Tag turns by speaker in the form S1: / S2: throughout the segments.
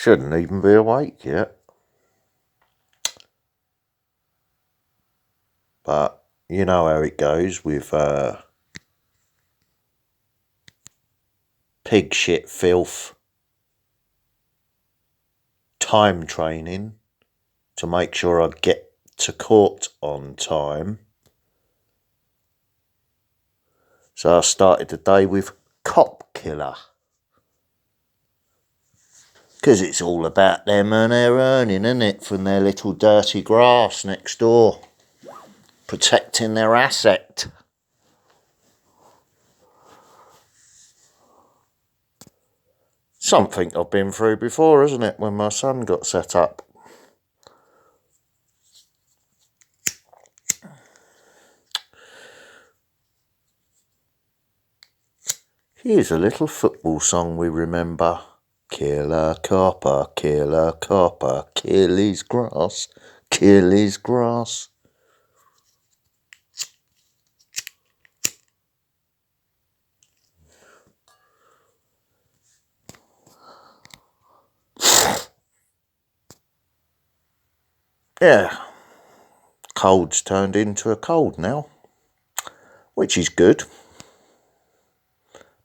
S1: Shouldn't even be awake yet. But you know how it goes with pig shit filth, time training to make sure I get to court on time. So I started the day with cop killer. Because it's all about them and their earning, isn't it, from their little dirty grass next door. Protecting their asset. Something I've been through before, isn't it, when my son got set up. Here's a little football song we remember. Killer copper, kill his grass, kill his grass. Yeah, cold's turned into a cold now, which is good.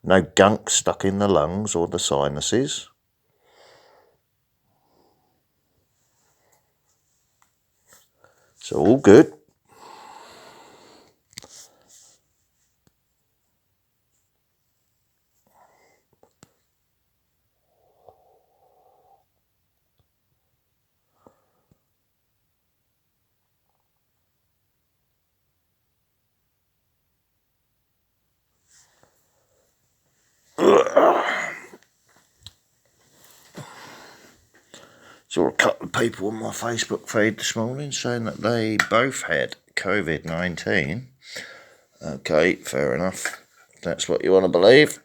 S1: No gunk stuck in the lungs or the sinuses. So all good. Saw a couple of people on my Facebook feed this morning saying that they both had COVID-19. Okay, fair enough. That's what you want to believe.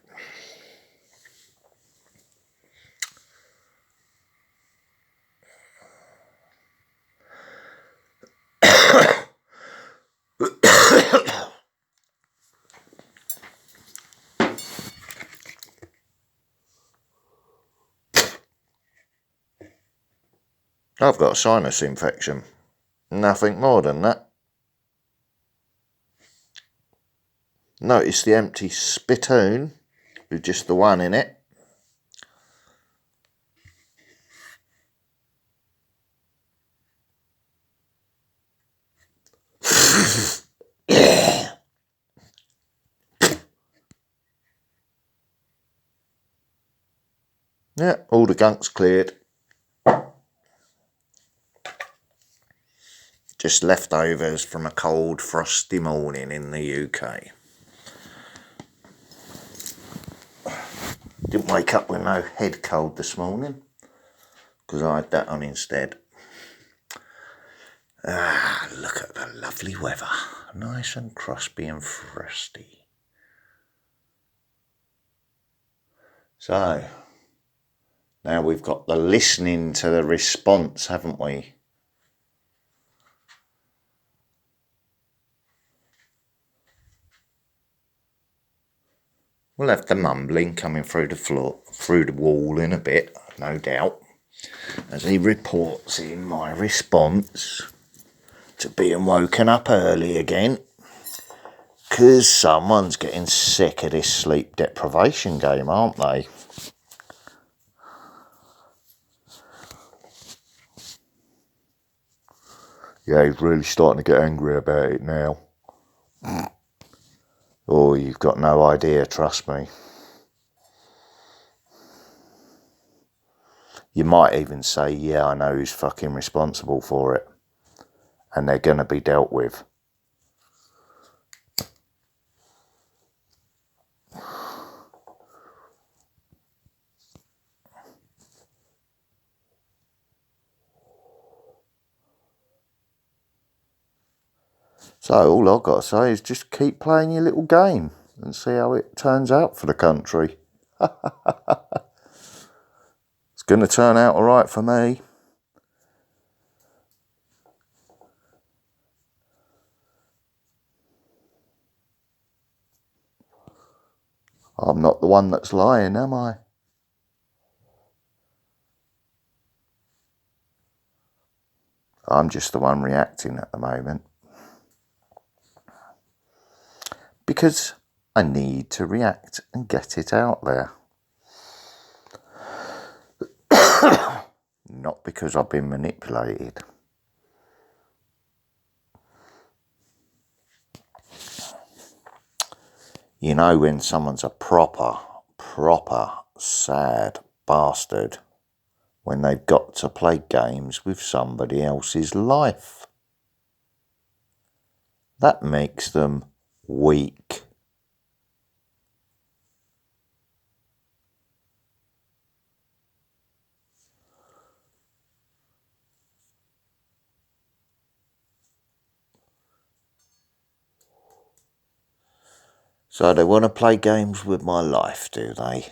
S1: I've got a sinus infection. Nothing more than that. Notice the empty spittoon with just the one in it. Yeah, all the gunk's cleared. Just leftovers from a cold, frosty morning in the UK. Didn't wake up with no head cold this morning, because I had that on instead. Look at the lovely weather. Nice and crispy and frosty. So, now we've got the listening to the response, haven't we? We'll have the mumbling coming through the floor, through the wall in a bit, no doubt, as he reports in my response to being woken up early again, because someone's getting sick of this sleep deprivation game, aren't they? Yeah, he's really starting to get angry about it now. Oh, you've got no idea, trust me. You might even say, yeah, I know who's fucking responsible for it. And they're going to be dealt with. So all I've got to say is just keep playing your little game and see how it turns out for the country. It's going to turn out all right for me. I'm not the one that's lying, am I? I'm just the one reacting at the moment. Because I need to react and get it out there. Not because I've been manipulated. You know when someone's a proper sad bastard when they've got to play games with somebody else's life. That makes them weak. So they want to play games with my life, do they?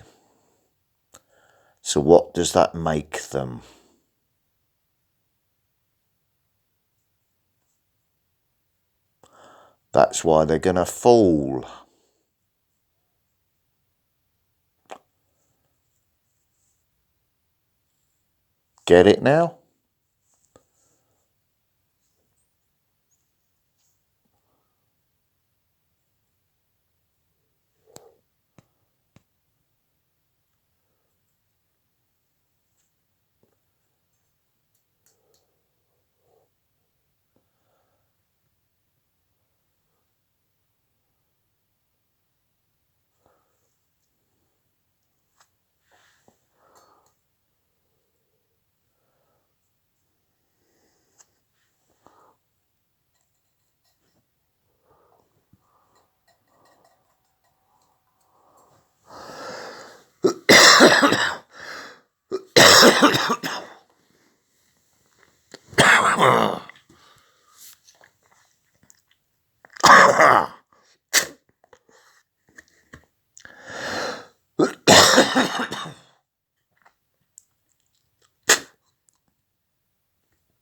S1: So what does that make them? That's why they're going to fall. Get it now?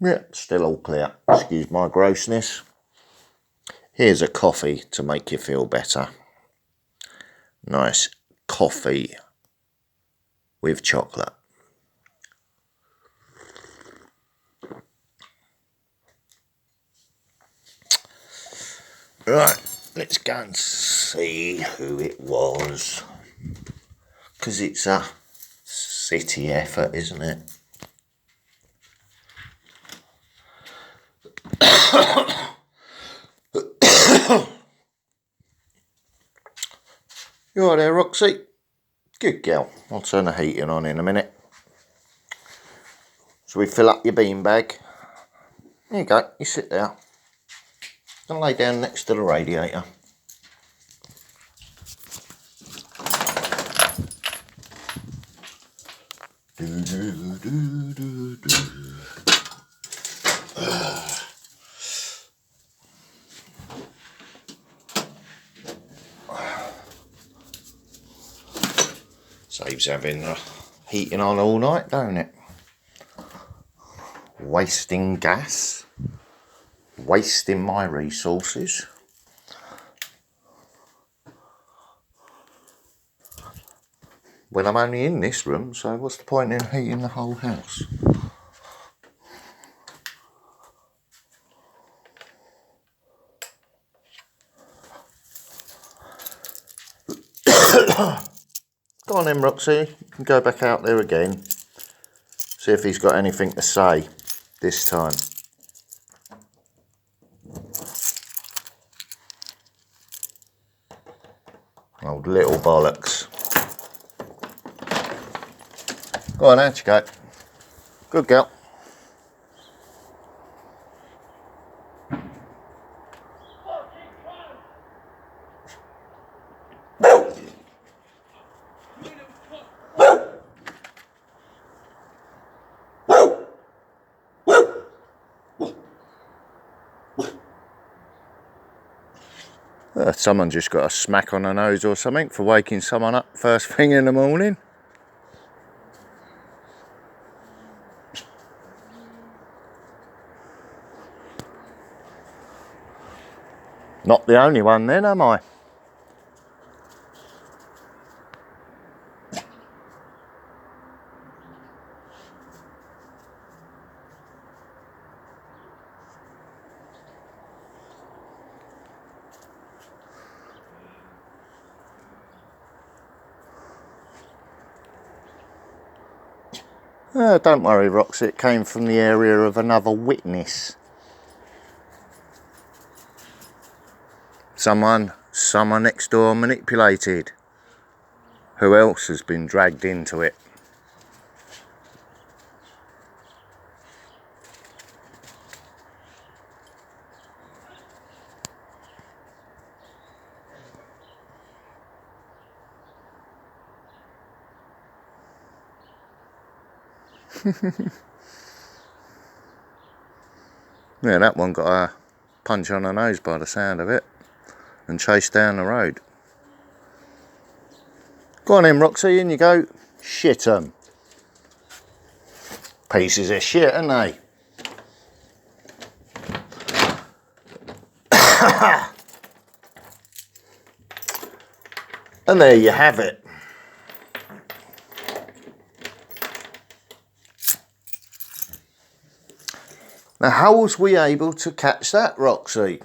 S1: Yeah, still all clear. Excuse my grossness. Here's a coffee to make you feel better. Nice coffee with chocolate. Right, let's go and see who it was. Because it's a city effort, isn't it? You all right there, Roxy? Good girl. I'll turn the heating on in a minute. Shall we fill up your beanbag? There you go, you sit there. And lay down next to the radiator. Saves having the heating on all night, don't it? Wasting gas. Wasting my resources. Well, I'm only in this room, so what's the point in heating the whole house? Go on then, Roxy. You can go back out there again. See if he's got anything to say this time. Old little bollocks. Go on, out you go. Good girl. Someone just got a smack on the nose or something for waking someone up first thing in the morning. Not the only one then, am I? Oh, don't worry, Roxy, it came from the area of another witness. Someone next door manipulated. Who else has been dragged into it? Yeah, that one got a punch on the nose by the sound of it and chased down the road. Go on in, Roxy, in you go. Shit 'em. Pieces of shit, aren't they? And there you have it. Now, how was we able to catch that, Roxy?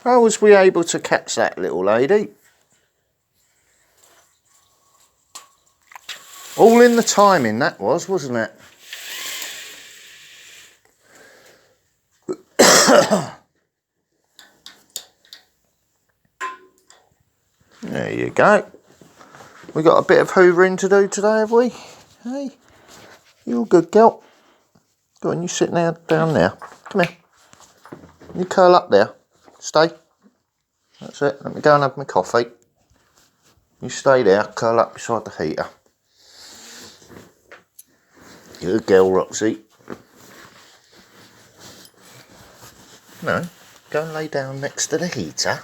S1: How was we able to catch that little lady? All in the timing that was, wasn't it? There you go. We got a bit of hoovering to do today, have we? Hey, you all good, girl? Go on, you sit down there. Come here. You curl up there. Stay. That's it. Let me go and have my coffee. You stay there, curl up beside the heater. Good girl, Roxy. No, go and lay down next to the heater.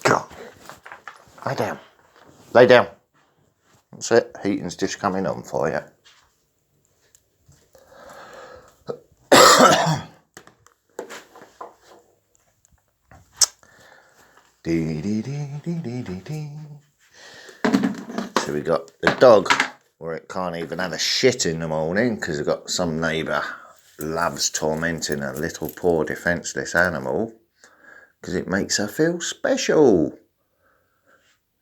S1: Go. Lay down. Lay down. That's it. Heating's just coming on for you. So we got the dog where it can't even have a shit in the morning because we've got some neighbour loves tormenting a little poor defenceless animal because it makes her feel special.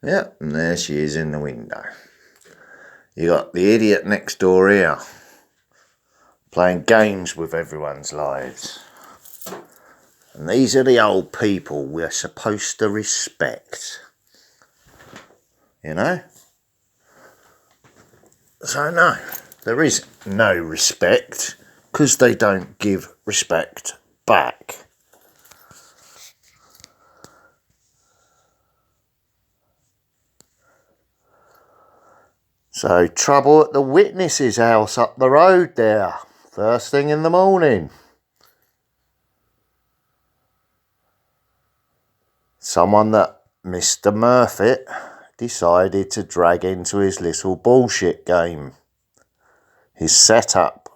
S1: Yep, and there she is in the window. You got the idiot next door here playing games with everyone's lives. And these are the old people we're supposed to respect. You know? So no, there is no respect because they don't give respect back. So trouble at the witness's house up the road there, first thing in the morning. Someone that Mr. Murphy decided to drag into his little bullshit game. His setup.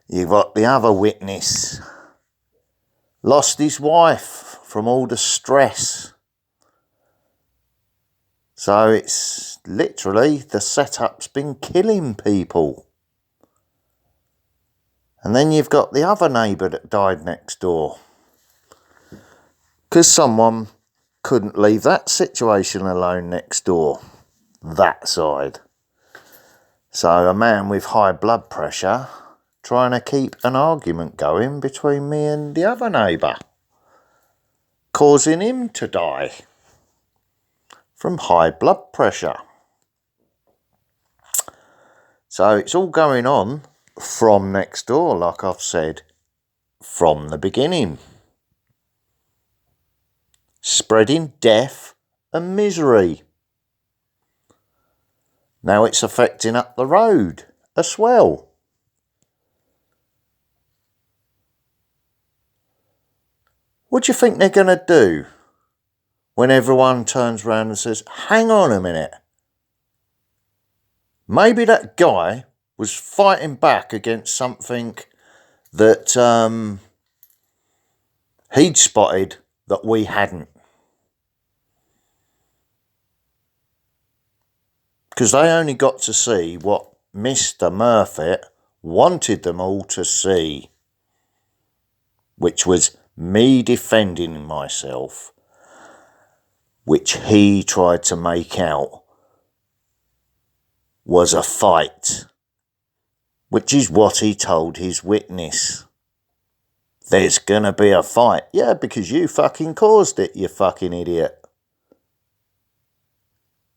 S1: You've got the other witness. Lost his wife from all the stress. So it's literally the setup's been killing people. And then you've got the other neighbour that died next door. Because someone couldn't leave that situation alone next door. That side. So a man with high blood pressure trying to keep an argument going between me and the other neighbour. Causing him to die. From high blood pressure. So it's all going on from next door, like I've said, from the beginning. Spreading death and misery. Now it's affecting up the road as well. What do you think they're going to do when everyone turns around and says, hang on a minute. Maybe that guy was fighting back against something that he'd spotted that we hadn't. Because they only got to see what Mr. Murphy wanted them all to see, which was me defending myself, which he tried to make out was a fight, which is what he told his witness. There's gonna be a fight. Yeah, because you fucking caused it, you fucking idiot.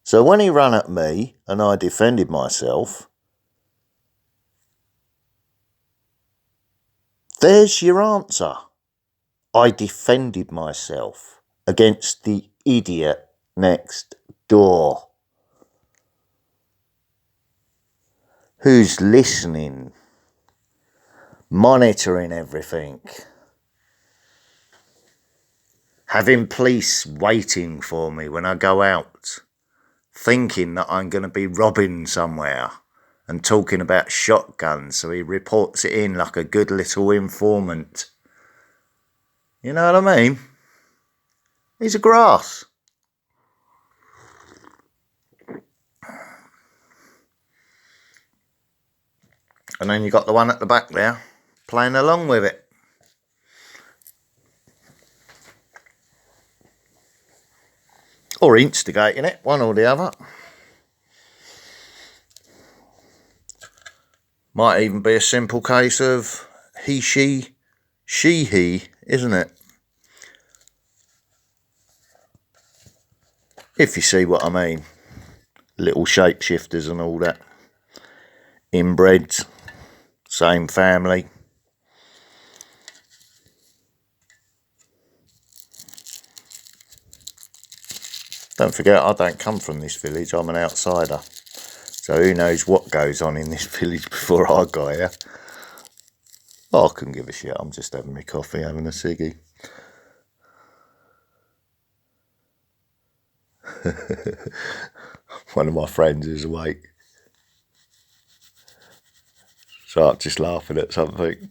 S1: So when he ran at me and I defended myself, there's your answer. I defended myself against the idiot next door, who's listening, monitoring everything, having police waiting for me when I go out, thinking that I'm going to be robbing somewhere and talking about shotguns, so he reports it in like a good little informant. You know what I mean? He's a grass. And then you got the one at the back there playing along with it. Or instigating it, one or the other. Might even be a simple case of he, she, he, isn't it? If you see what I mean. Little shapeshifters and all that. Inbreds, same family. Don't forget, I don't come from this village, I'm an outsider. So who knows what goes on in this village before I got here. Oh, I couldn't give a shit, I'm just having my coffee, having a ciggy. One of my friends is awake. So I'm just laughing at something.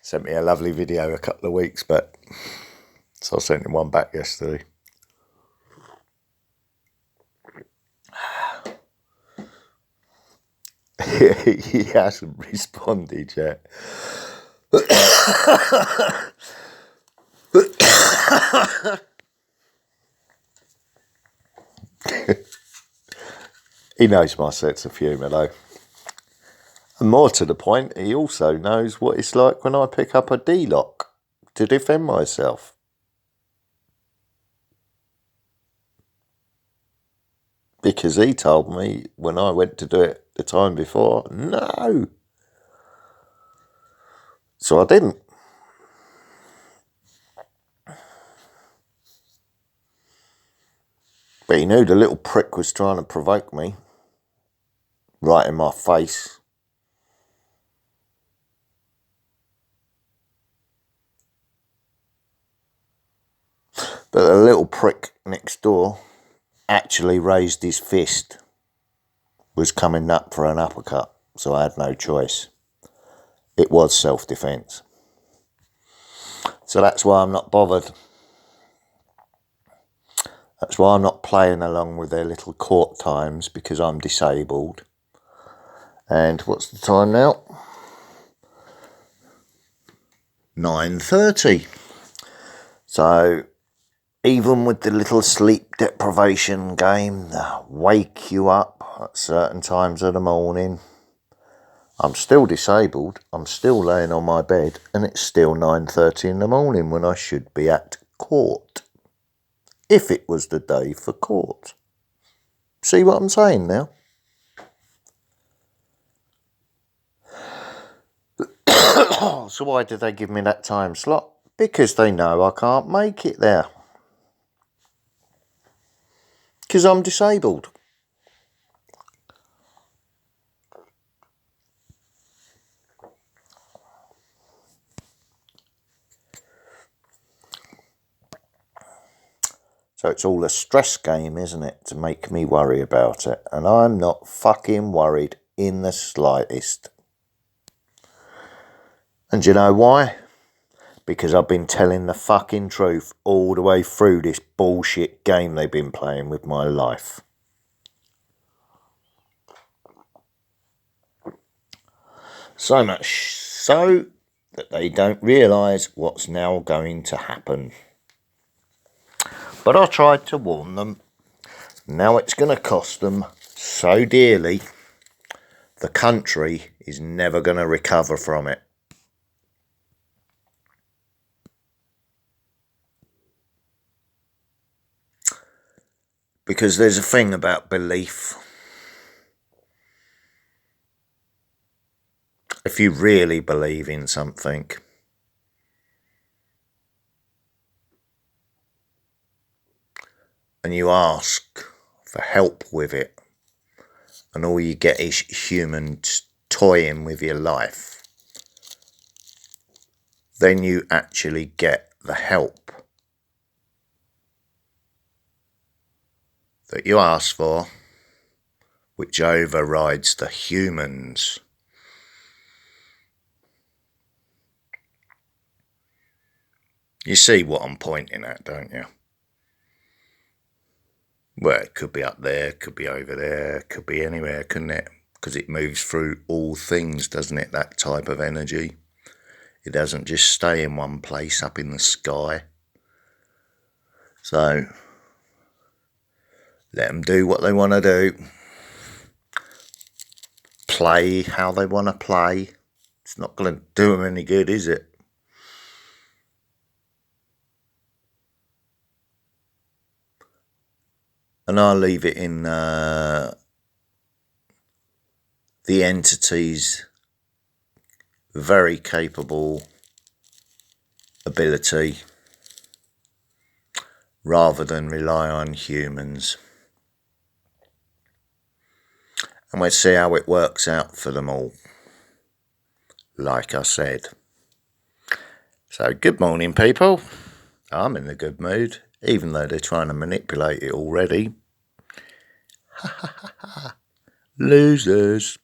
S1: Sent me a lovely video a couple of weeks back. So I sent him one back yesterday. He hasn't responded yet. He knows my sense of humour though. And more to the point, he also knows what it's like when I pick up a D-lock to defend myself. Because he told me when I went to do it the time before, no. So I didn't. But he knew the little prick was trying to provoke me. Right in my face. But the little prick next door actually raised his fist. Was coming up for an uppercut. So I had no choice. It was self-defence. So that's why I'm not bothered. That's why I'm not playing along with their little court times, because I'm disabled. And what's the time now? 9:30. So even with the little sleep deprivation game, wake you up at certain times of the morning, I'm still disabled, I'm still laying on my bed, and it's still 9:30 in the morning when I should be at court. If it was the day for court. See what I'm saying now? So why did they give me that time slot? Because they know I can't make it there. Because I'm disabled. So it's all a stress game, isn't it, to make me worry about it. And I'm not fucking worried in the slightest. And do you know why? because I've been telling the fucking truth all the way through this bullshit game they've been playing with my life. So much so that they don't realise what's now going to happen. But I tried to warn them. Now it's going to cost them so dearly, the country is never going to recover from it. Because there's a thing about belief. If you really believe in something, and you ask for help with it, and all you get is humans toying with your life, then you actually get the help that you ask for, which overrides the humans. You see what I'm pointing at, don't you? Well, it could be up there, could be over there, could be anywhere, couldn't it? Because it moves through all things, doesn't it, that type of energy? It doesn't just stay in one place up in the sky. So, let them do what they want to do. Play how they want to play. It's not going to do them any good, is it? And I'll leave it in the entity's very capable ability, rather than rely on humans. And we'll see how it works out for them all, like I said. So good morning, people. I'm in a good mood, even though they're trying to manipulate it already. Losers.